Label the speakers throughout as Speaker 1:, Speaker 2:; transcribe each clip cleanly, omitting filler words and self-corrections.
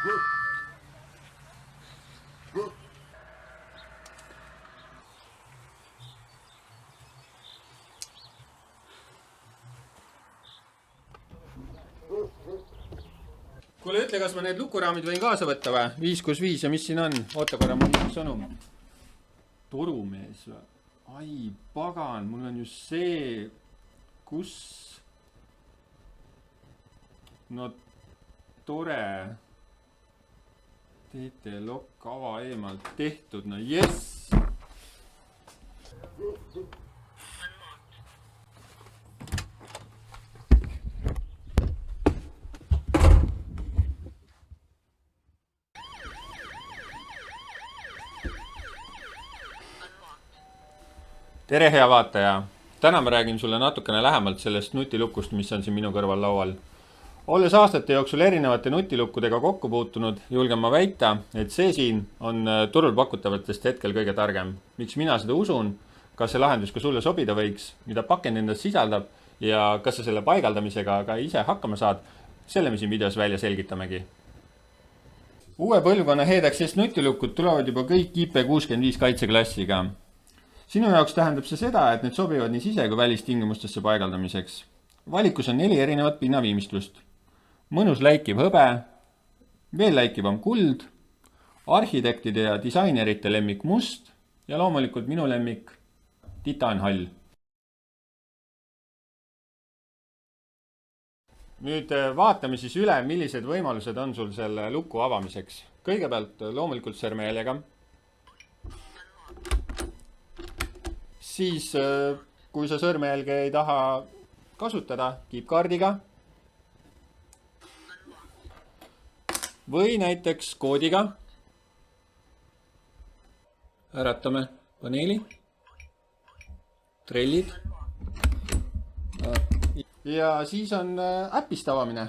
Speaker 1: Kuule, ütle, kas ma need lukuraamid võin kaasa võtta või? 565 ja mis siin on? Oota korra, mul on sõnum. Torumees või? Ai, pagan, mul on just see... Kus? No tore. TT-lokk ava eemalt tehtud, no jess! Tere, hea vaataja! Täna ma räägin sulle natukene lähemalt sellest nutilukust, mis on siin minu kõrval laual. Olles aastate jooksul erinevate nutilukkudega kokku puutunud, julgen ma väita, et see siin on turul pakutavatest hetkel kõige targem. Miks mina seda usun, kas see lahendus ka sulle sobida võiks, mida pakend endast sisaldab ja kas sa selle paigaldamisega ka ise hakkama saad, selle me siin videos välja selgitamegi. Uue põlvkonna Hedaxist nutilukud tulevad juba kõik IP65 kaitseklassiga. Sinu jaoks tähendab see seda, et need sobivad nii sise- kui välistingimustesse paigaldamiseks. Valikus on 4 erinevat pinnaviimistlust. Mõnus läikiv hõbe, veel läikivam kuld, arhitektide ja disainerite lemmik must ja loomulikult minu lemmik titanhall. Nüüd vaatame siis üle, millised võimalused on sul selle luku avamiseks. Kõigepealt loomulikult sõrmejäljega. Siis, kui sa sõrmejälge ei taha kasutada, kiipkaardiga või näiteks koodiga. Äratame paneeli, trellid ja siis on äpist avamine.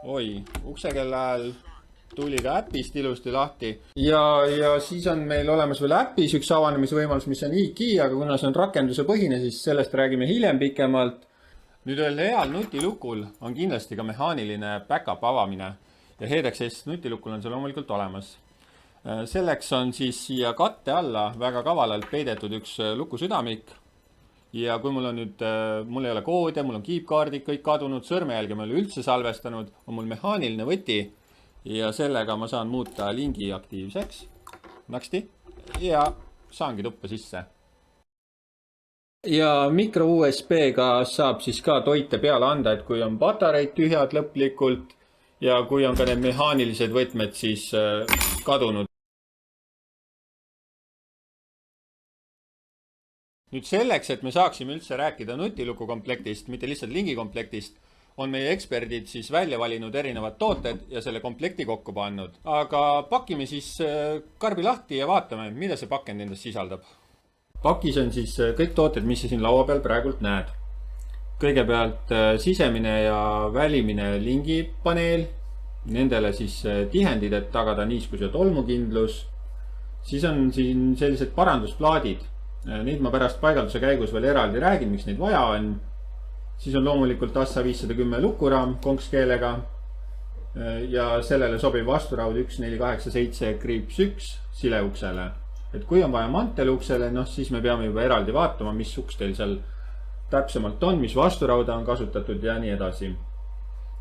Speaker 1: Oi, uksekella ajal tuli ka äpist ilusti lahti. Ja siis on meil olemas veel äpis üks avanemisvõimalus, mis on e-key, aga kuna see on rakenduse põhine, siis sellest räägime hiljem pikemalt. Nüüd ühel heal nutilukul on kindlasti ka mehaaniline backup avamine ja Hedaxist nutilukul on see loomulikult olemas. Selleks on siis siia katte alla väga kavalalt peidetud üks lukusüdamik. Ja kui mul on nüüd, mul ei ole koode, mul on kiipkaardid kõik kadunud, sõrmejälge ma ei ole üldse salvestanud, on mul mehaaniline võti. Ja sellega ma saan muuta lingi aktiivseks, naksti, ja saangi tuppa sisse. Ja mikro USB-ga saab siis ka toite peale anda, et kui on patareid tühjad lõplikult ja kui on ka need mehaanilised võtmed siis kadunud. Nüüd selleks, et me saaksime üldse rääkida nutiluku komplektist, mitte lihtsalt lingi komplektist, on meie eksperdid siis välja valinud erinevad tooted ja selle komplekti kokku pannud. Aga pakime siis karbi lahti ja vaatame, mida see pakend endast sisaldab. Pakis on siis kõik tooted, mis sa siin laua peal praegult näed. Kõigepealt sisemine ja välimine lingipaneel, nendele siis tihendid, et tagada niiskus ja tolmukindlus. Siis on siin sellised parandusplaadid. Neid ma pärast paigalduse käigus veel eraldi räägin, miks neid vaja on. Siis on loomulikult ASSA 510 lukuraam konkskeelega ja sellele sobib vasturaud 1487-1 sileuksele. Et kui on vaja manteluksele, siis me peame juba eraldi vaatama, mis uks teil seal täpsemalt on, mis vasturauda on kasutatud ja nii edasi.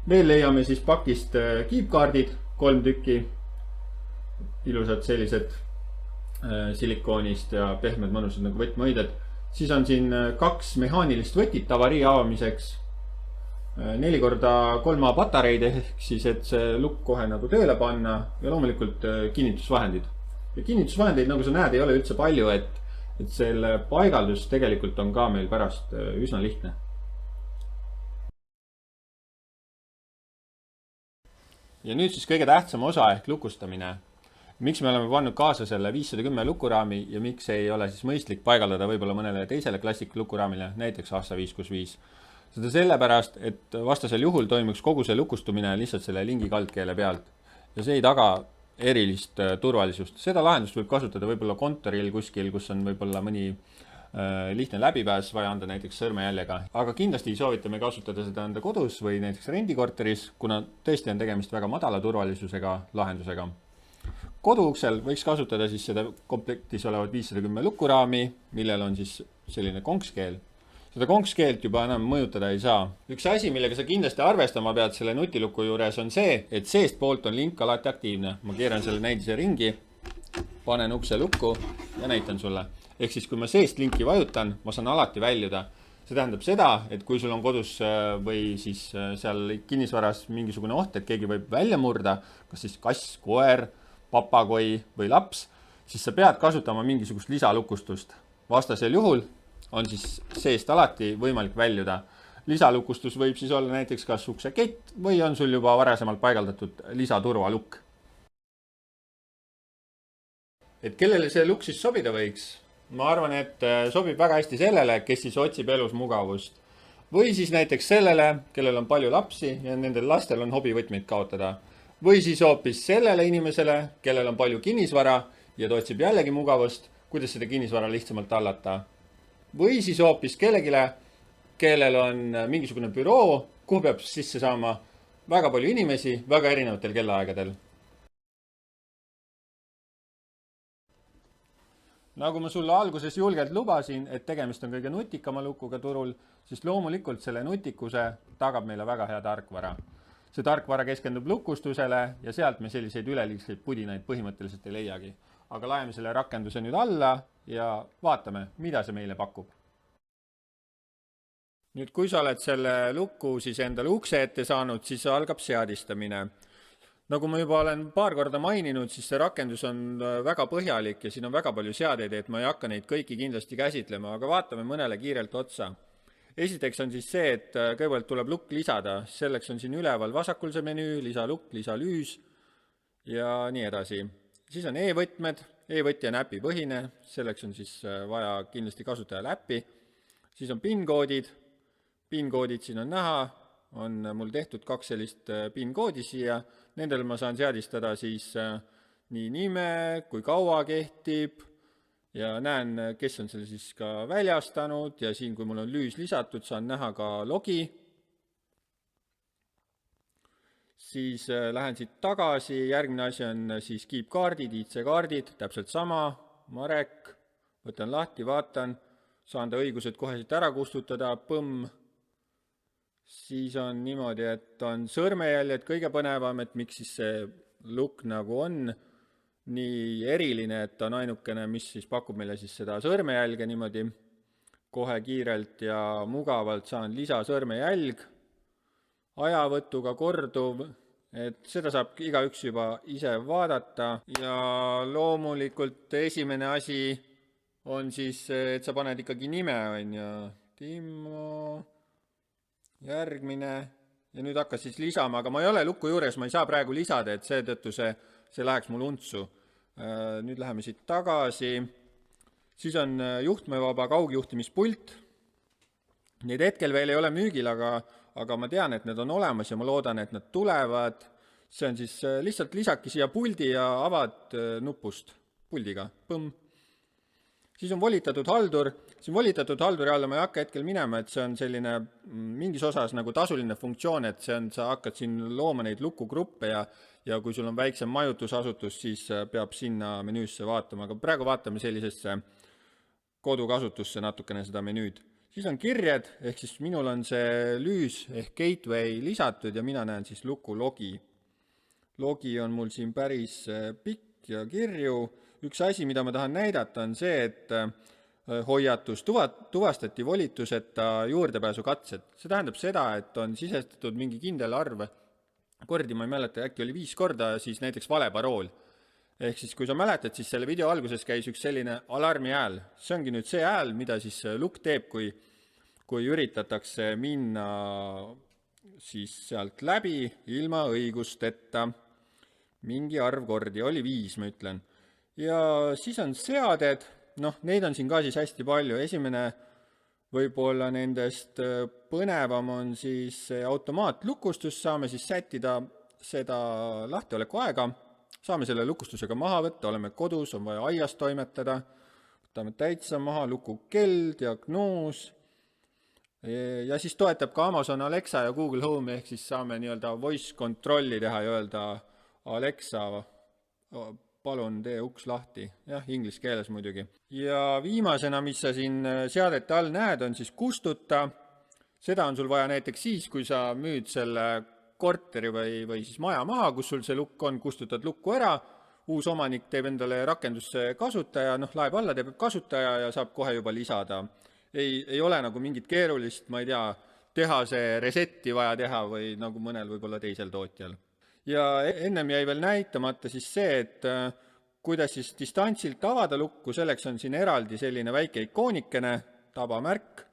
Speaker 1: Veel leiame siis pakist kiipkaardid, 3 tükki, ilusad sellised silikoonist ja pehmed mõnusad nagu võtmeõided. Siis on siin 2 mehaanilist võtit avarii avamiseks, 4x3A patareid ehk siis, et see lukk kohe nagu tööle panna ja loomulikult kinnitusvahendid. Ja kinnitusvahendeid, nagu sa näed, ei ole üldse palju, et selle paigaldus tegelikult on ka meil pärast üsna lihtne. Ja nüüd siis kõige tähtsam osa ehk lukustamine. Miks me oleme pannud kaasa selle 510 lukuraami ja miks ei ole siis mõistlik paigaldada võib-olla mõnele teisele klassik lukuraamile, näiteks ASSA 565. Seda sellepärast, et vastasel juhul toimuks kogu see lukustumine lihtsalt selle lingi kaldkeele pealt. Ja see ei taga erilist turvalisust. Seda lahendust võib kasutada võib-olla kontoril kuskil, kus on võib-olla mõni lihtne läbipääs, vaja anda näiteks sõrmejäljega. Aga kindlasti ei soovita me kasutada seda enda kodus või näiteks rendikorteris, kuna tõesti on tegemist väga madala turvalisusega lahendusega. Koduuksel võiks kasutada siis seda komplektis olevat 510 lukuraami, millel on siis selline konkskeel. Seda konkskeelt juba enam mõjutada ei saa. Üks asi, millega sa kindlasti arvestama pead selle nutiluku juures on see, et seest poolt on link alati aktiivne. Ma keeran selle näidise ringi, panen ukse lukku ja näitan sulle. Ehk siis, kui ma seest linki vajutan, ma saan alati väljuda. See tähendab seda, et kui sul on kodus või siis seal kinnisvaras mingisugune oht, et keegi võib välja murda, kas siis kass, koer, papagoi või laps, siis sa pead kasutama mingisugust lisalukustust. Vastasel juhul on siis seest alati võimalik väljuda. Lisalukustus võib siis olla näiteks kas ukse kett või on sul juba varasemalt paigaldatud lisaturvalukk. Et kellele see lukk siis sobida võiks? Ma arvan, et sobib väga hästi sellele, kes siis otsib elus mugavust. Või siis näiteks sellele, kellel on palju lapsi ja nendel lastel on hobivõtmeid kaotada. Või siis hoopis sellele inimesele, kellel on palju kinnisvara ja ta otsib jällegi mugavust, kuidas seda kinnisvara lihtsamalt hallata. Või siis hoopis kellegile, kellel on mingisugune büroo, kuhu peab sisse saama väga palju inimesi väga erinevatel kellaaegadel. Nagu ma sulle alguses julgelt lubasin, et tegemist on kõige nutikama lukuga turul, siis loomulikult selle nutikuse tagab meile väga hea tarkvara. See tarkvara keskendub lukustusele ja sealt me selliseid üleliigseid pudinaid põhimõtteliselt ei leiagi. Aga laeme selle rakenduse nüüd alla ja vaatame, mida see meile pakub. Nüüd, kui sa oled selle luku siis endale ukse ette saanud, siis algab seadistamine. Nagu ma juba olen paar korda maininud, siis see rakendus on väga põhjalik ja siin on väga palju seadeid, et ma ei hakka neid kõiki kindlasti käsitlema, aga vaatame mõnele kiirelt otsa. Esiteks on siis see, et kõigepealt tuleb lukk lisada, selleks on siin üleval vasakul see menüü, lisalukk, lisalüüs ja nii edasi. Siis on e-võtmed, e-võtja on äpi põhine, selleks on siis vaja kindlasti kasutajal äppi. Siis on PIN-koodid, PIN-koodid siin on näha, on mul tehtud 2 sellist PIN-koodi siia, nendel ma saan seadistada siis nii nime, kui kaua kehtib ja näen, kes on selle siis ka väljastanud ja siin, kui mul on lüüs lisatud, saan näha ka logi. Siis lähen siit tagasi, järgmine asi on siis kiipkaardid, IC-kaardid, täpselt sama, Marek, võtan lahti, vaatan, saan ta õigused kohe siit ära kustutada, põmm. Siis on niimoodi, et on sõrmejäljed kõige põnevam, et miks siis see lukk nagu on nii eriline, et on ainukene, mis siis pakub meile siis seda sõrmejälge niimoodi kohe kiirelt ja mugavalt saan lisasõrmejälg, ajavõtuga korduv, et seda saab igaüks juba ise vaadata ja loomulikult esimene asi on siis, et sa paned ikkagi nime, on ju, Timo, järgmine ja nüüd hakkas siis lisama, aga ma ei ole luku juures, ma ei saa praegu lisada, et seetõttu see läheks mul untsu. Nüüd läheme siit tagasi. Siis on juhtmevaba kaugjuhtimispult. Neid hetkel veel ei ole müügil, aga ma tean, et need on olemas ja ma loodan, et nad tulevad. See on siis lihtsalt lisaki siia puldi ja avad nupust puldiga. Põmm. Siis on volitatud haldur. Siin volitatud halduri alla ma ei hakka hetkel minema, et see on selline mingis osas nagu tasuline funktsioon, et sa hakkad siin looma neid lukugruppe ja kui sul on väiksem majutusasutus, siis peab sinna menüüsse vaatama, aga praegu vaatame sellisesse kodukasutusse natukene seda menüüd. Siis on kirjed, ehk siis minul on see lüüs ehk gateway lisatud ja mina näen siis luku logi. Logi on mul siin päris pikk ja kirju. Üks asi, mida ma tahan näidata, on see, et hoiatus tuvastati volituseta juurdepääsu katsed. See tähendab seda, et on sisestatud mingi kindel arv. Kordi ma ei mäleta, äkki oli 5 korda, siis näiteks vale parool. Ehk siis, kui sa mäletad, siis selle video alguses käis üks selline alarmi hääl. See ongi nüüd see hääl, mida siis lukk teeb, kui üritatakse minna siis sealt läbi ilma õigusteta. Mingi arv kordi, oli 5, ma ütlen. Ja siis on seaded, neid on siin ka siis hästi palju. Esimene võib-olla nendest põnevam on siis automaatlukustus, saame siis sättida seda lahtioleku aega, saame selle lukustusega maha võtta, oleme kodus, on vaja aias toimetada, võtame täitsa maha, lukukell, diagnoos. Ja siis toetab ka Amazon Alexa ja Google Home, ehk siis saame nii-öelda voice controlli teha ja öelda Alexa, palun tee uks lahti. Jah, inglise keeles muidugi. Ja viimasena, mis sa siin seadete all näed, on siis kustuta. Seda on sul vaja näiteks siis, kui sa müüd selle korteri või siis maja maha, kus sul see lukk on, kustutad lukku ära. Uus omanik teeb endale rakendusse kasutaja, laeb alla, teeb kasutaja ja saab kohe juba lisada. Ei ole nagu mingit keerulist, ma ei tea, teha see resetti vaja teha või nagu mõnel võib-olla teisel tootjal. Ja ennem jäi veel näitamata siis see, et kuidas siis distantsilt avada lukku, selleks on siin eraldi selline väike ikoonikene, tabamärk,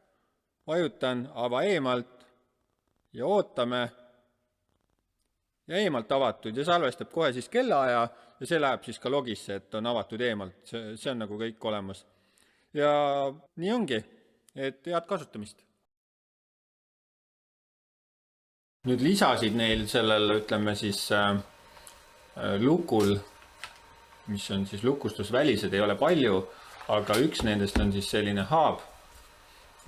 Speaker 1: vajutan, ava eemalt ja ootame ja eemalt avatud ja salvestab kohe siis kellaaja ja see läheb siis ka logisse, et on avatud eemalt, see on nagu kõik olemas. Ja nii ongi, et head kasutamist. Nüüd lisasid neil sellel, ütleme siis lukul, mis on siis lukustusvälised, ei ole palju, aga üks nendest on siis selline hub,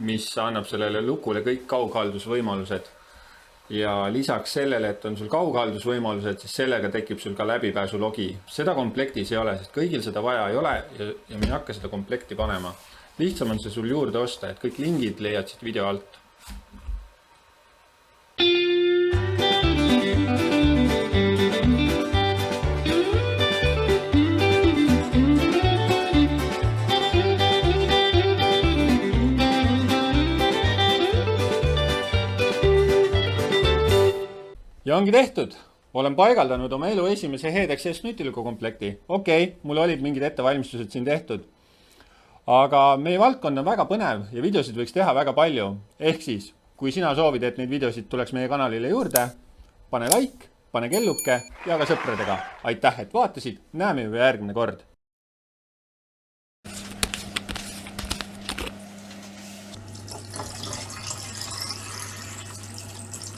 Speaker 1: mis annab sellele lukule kõik kaughaldusvõimalused. Ja lisaks sellele, et on sul kaughaldusvõimalused, siis sellega tekib sul ka läbipääsulogi. Seda komplektis ei ole, sest kõigil seda vaja ei ole ja me ei hakka seda komplekti panema. Lihtsam on see sul juurde osta, et kõik lingid leiad siit video alt. Ja ongi tehtud. Olen paigaldanud oma elu esimese HDXS nutilukukomplekti. Okei, mul olid mingid ettevalmistused siin tehtud. Aga meie valdkond on väga põnev ja videosid võiks teha väga palju. Ehk siis, kui sina soovid, et neid videosid tuleks meie kanalile juurde, pane like, pane kelluke ja ka sõpradega. Aitäh, et vaatasid. Näeme juba järgmine kord.